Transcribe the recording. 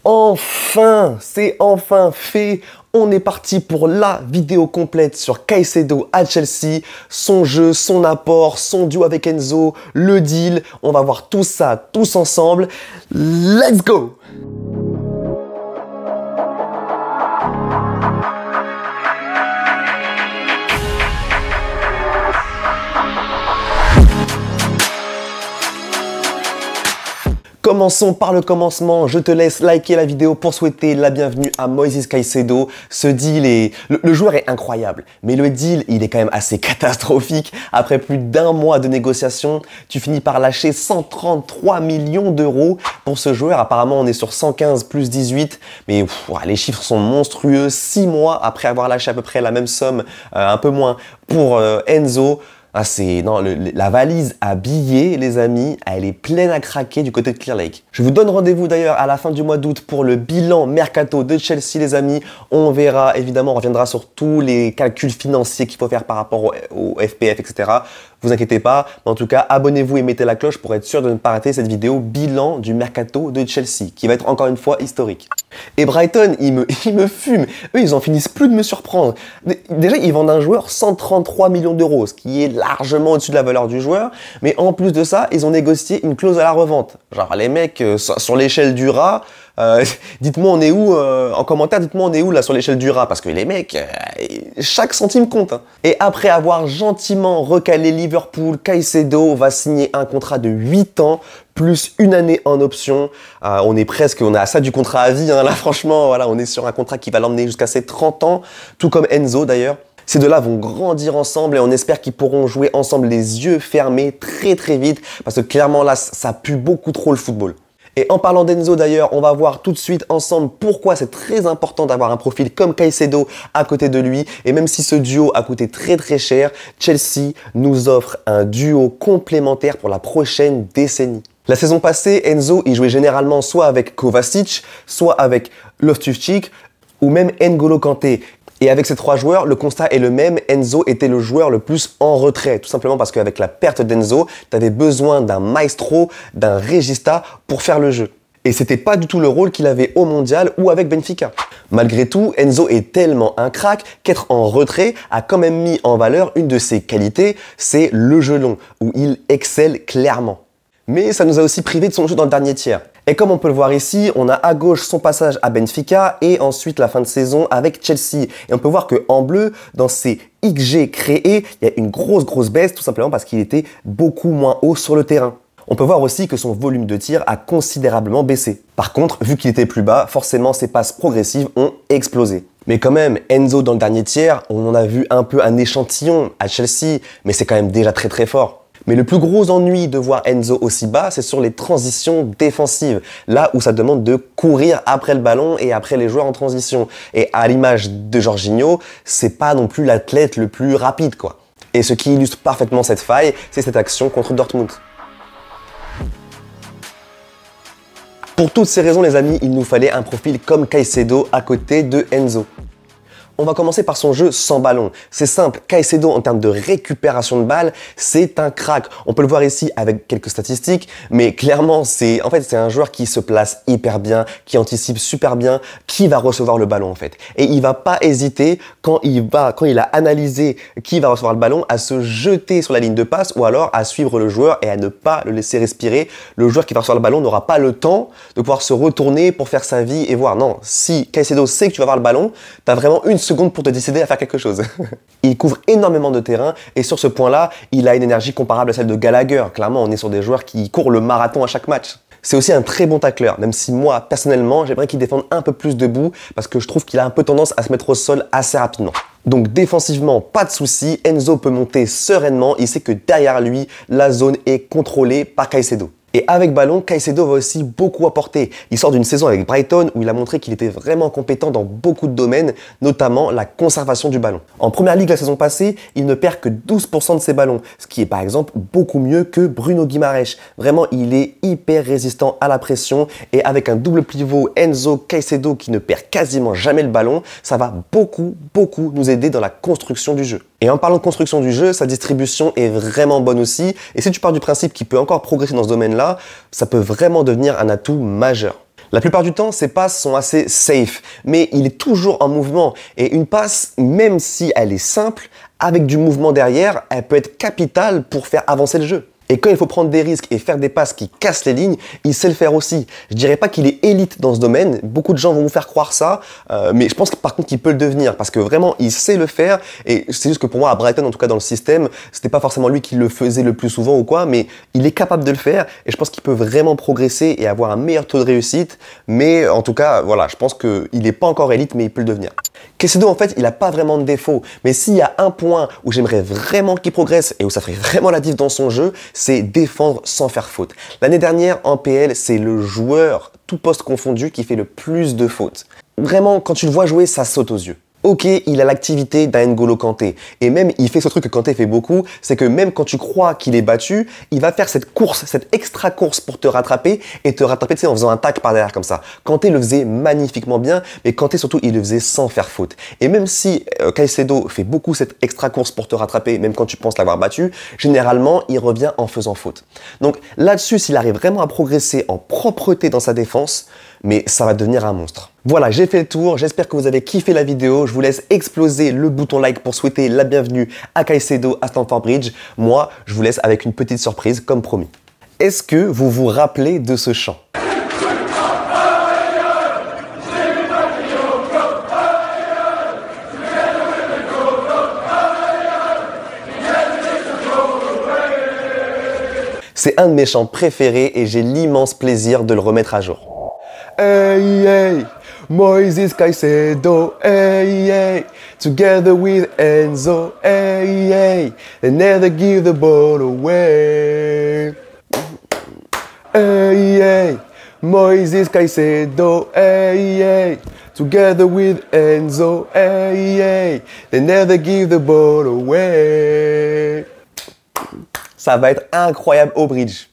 Enfin, c'est enfin fait. On est parti pour la vidéo complète sur Caicedo à Chelsea, son jeu, son apport, son duo avec Enzo, le deal. On va voir tout ça tous ensemble. Let's go! Commençons par le commencement, je te laisse liker la vidéo pour souhaiter la bienvenue à Moises Caicedo. Ce deal est... Le joueur est incroyable, mais le deal, il est quand même assez catastrophique. Après plus d'un mois de négociation, tu finis par lâcher 133 millions d'euros pour ce joueur. Apparemment, on est sur 115 plus 18, mais les chiffres sont monstrueux. 6 mois après avoir lâché à peu près la même somme, un peu moins, pour Enzo. La valise à billets, les amis, elle est pleine à craquer du côté de Clear Lake. Je vous donne rendez-vous d'ailleurs à la fin du mois d'août pour le bilan mercato de Chelsea, les amis. On verra, évidemment, on reviendra sur tous les calculs financiers qu'il faut faire par rapport au FPF, etc. Vous inquiétez pas, mais en tout cas, abonnez-vous et mettez la cloche pour être sûr de ne pas rater cette vidéo bilan du mercato de Chelsea, qui va être encore une fois historique. Et Brighton, ils me fument. Eux, ils en finissent plus de me surprendre. Déjà, ils vendent un joueur 133 millions d'euros, ce qui est largement au-dessus de la valeur du joueur. Mais en plus de ça, ils ont négocié une clause à la revente. Genre, les mecs, sur l'échelle du rat, dites-moi on est où, en commentaire, dites-moi on est où là sur l'échelle du rat, parce que les mecs, chaque centime compte. Hein. Et après avoir gentiment recalé Liverpool, Caicedo va signer un contrat de 8 ans, plus une année en option. On est à ça du contrat à vie, hein. Là franchement, voilà, on est sur un contrat qui va l'emmener jusqu'à ses 30 ans, tout comme Enzo d'ailleurs. Ces deux-là vont grandir ensemble et on espère qu'ils pourront jouer ensemble les yeux fermés très très vite, parce que clairement là, ça pue beaucoup trop le football. Et en parlant d'Enzo d'ailleurs, on va voir tout de suite ensemble pourquoi c'est très important d'avoir un profil comme Caicedo à côté de lui. Et même si ce duo a coûté très très cher, Chelsea nous offre un duo complémentaire pour la prochaine décennie. La saison passée, Enzo, il jouait généralement soit avec Kovacic, soit avec Loftus-Cheek ou même N'Golo Kanté. Et avec ces trois joueurs, le constat est le même. Enzo était le joueur le plus en retrait. Tout simplement parce qu'avec la perte d'Enzo, tu avais besoin d'un maestro, d'un regista pour faire le jeu. Et c'était pas du tout le rôle qu'il avait au Mondial ou avec Benfica. Malgré tout, Enzo est tellement un crack qu'être en retrait a quand même mis en valeur une de ses qualités, c'est le jeu long, où il excelle clairement. Mais ça nous a aussi privé de son jeu dans le dernier tiers. Et comme on peut le voir ici, on a à gauche son passage à Benfica et ensuite la fin de saison avec Chelsea. Et on peut voir qu'en bleu, dans ces XG créés, il y a une grosse baisse tout simplement parce qu'il était beaucoup moins haut sur le terrain. On peut voir aussi que son volume de tir a considérablement baissé. Par contre, vu qu'il était plus bas, forcément ses passes progressives ont explosé. Mais quand même, Enzo dans le dernier tiers, on en a vu un peu un échantillon à Chelsea, mais c'est quand même déjà très fort. Mais le plus gros ennui de voir Enzo aussi bas, c'est sur les transitions défensives. Là où ça demande de courir après le ballon et après les joueurs en transition. Et à l'image de Jorginho, c'est pas non plus l'athlète le plus rapide, quoi. Et ce qui illustre parfaitement cette faille, c'est cette action contre Dortmund. Pour toutes ces raisons, les amis, il nous fallait un profil comme Caicedo à côté de Enzo. On va commencer par son jeu sans ballon. C'est simple, Caicedo en termes de récupération de balles, c'est un crack. On peut le voir ici avec quelques statistiques, mais clairement, c'est un joueur qui se place hyper bien, qui anticipe super bien qui va recevoir le ballon en fait. Et il va pas hésiter quand il a analysé qui va recevoir le ballon à se jeter sur la ligne de passe ou alors à suivre le joueur et à ne pas le laisser respirer. Le joueur qui va recevoir le ballon n'aura pas le temps de pouvoir se retourner pour faire sa vie et voir. Non, si Caicedo sait que tu vas avoir le ballon, tu as vraiment une seconde pour te décider à faire quelque chose. Il couvre énormément de terrain et sur ce point-là, il a une énergie comparable à celle de Gallagher. Clairement, on est sur des joueurs qui courent le marathon à chaque match. C'est aussi un très bon tacleur, même si moi, personnellement, j'aimerais qu'il défende un peu plus debout parce que je trouve qu'il a un peu tendance à se mettre au sol assez rapidement. Donc défensivement, pas de souci, Enzo peut monter sereinement, il sait que derrière lui, la zone est contrôlée par Caicedo. Et avec ballon, Caicedo va aussi beaucoup apporter. Il sort d'une saison avec Brighton où il a montré qu'il était vraiment compétent dans beaucoup de domaines, notamment la conservation du ballon. En première ligue la saison passée, il ne perd que 12% de ses ballons, ce qui est par exemple beaucoup mieux que Bruno Guimaraes. Vraiment, il est hyper résistant à la pression et avec un double pivot Enzo-Caicedo qui ne perd quasiment jamais le ballon, ça va beaucoup nous aider dans la construction du jeu. Et en parlant de construction du jeu, sa distribution est vraiment bonne aussi. Et si tu pars du principe qu'il peut encore progresser dans ce domaine-là, ça peut vraiment devenir un atout majeur. La plupart du temps, ses passes sont assez safe, mais il est toujours en mouvement. Et une passe, même si elle est simple, avec du mouvement derrière, elle peut être capitale pour faire avancer le jeu. Et quand il faut prendre des risques et faire des passes qui cassent les lignes, il sait le faire aussi. Je dirais pas qu'il est élite dans ce domaine, beaucoup de gens vont vous faire croire ça, mais je pense que par contre qu'il peut le devenir, parce que vraiment il sait le faire, et c'est juste que pour moi à Brighton, en tout cas dans le système, c'était pas forcément lui qui le faisait le plus souvent ou quoi, mais il est capable de le faire, et je pense qu'il peut vraiment progresser et avoir un meilleur taux de réussite, mais en tout cas, voilà, je pense qu'il n'est pas encore élite, mais il peut le devenir. Caicedo, en fait, il n'a pas vraiment de défaut, mais s'il y a un point où j'aimerais vraiment qu'il progresse et où ça ferait vraiment la diff dans son jeu, c'est défendre sans faire faute. L'année dernière, en PL, c'est le joueur, tout poste confondu, qui fait le plus de fautes. Vraiment, quand tu le vois jouer, ça saute aux yeux. Ok, il a l'activité d'un N'Golo Kanté. Et même, il fait ce truc que Kanté fait beaucoup, c'est que même quand tu crois qu'il est battu, il va faire cette course, cette extra course pour te rattraper et te rattraper, tu sais, en faisant un tac par derrière comme ça. Kanté le faisait magnifiquement bien, mais Kanté surtout, il le faisait sans faire faute. Et même si Caicedo fait beaucoup cette extra course pour te rattraper, même quand tu penses l'avoir battu, généralement, il revient en faisant faute. Donc là-dessus, s'il arrive vraiment à progresser en propreté dans sa défense, mais ça va devenir un monstre. Voilà, j'ai fait le tour, j'espère que vous avez kiffé la vidéo, je vous laisse exploser le bouton like pour souhaiter la bienvenue à Caicedo à Stamford Bridge. Moi, je vous laisse avec une petite surprise comme promis. Est-ce que vous vous rappelez de ce chant ? C'est un de mes chants préférés et j'ai l'immense plaisir de le remettre à jour. Hey, hey, Moises Caicedo, hey, hey, together with Enzo, hey, hey, they never give the ball away. Hey, hey, Moises Caicedo, hey, hey, together with Enzo, hey, hey, they never give the ball away. Ça va être incroyable au bridge.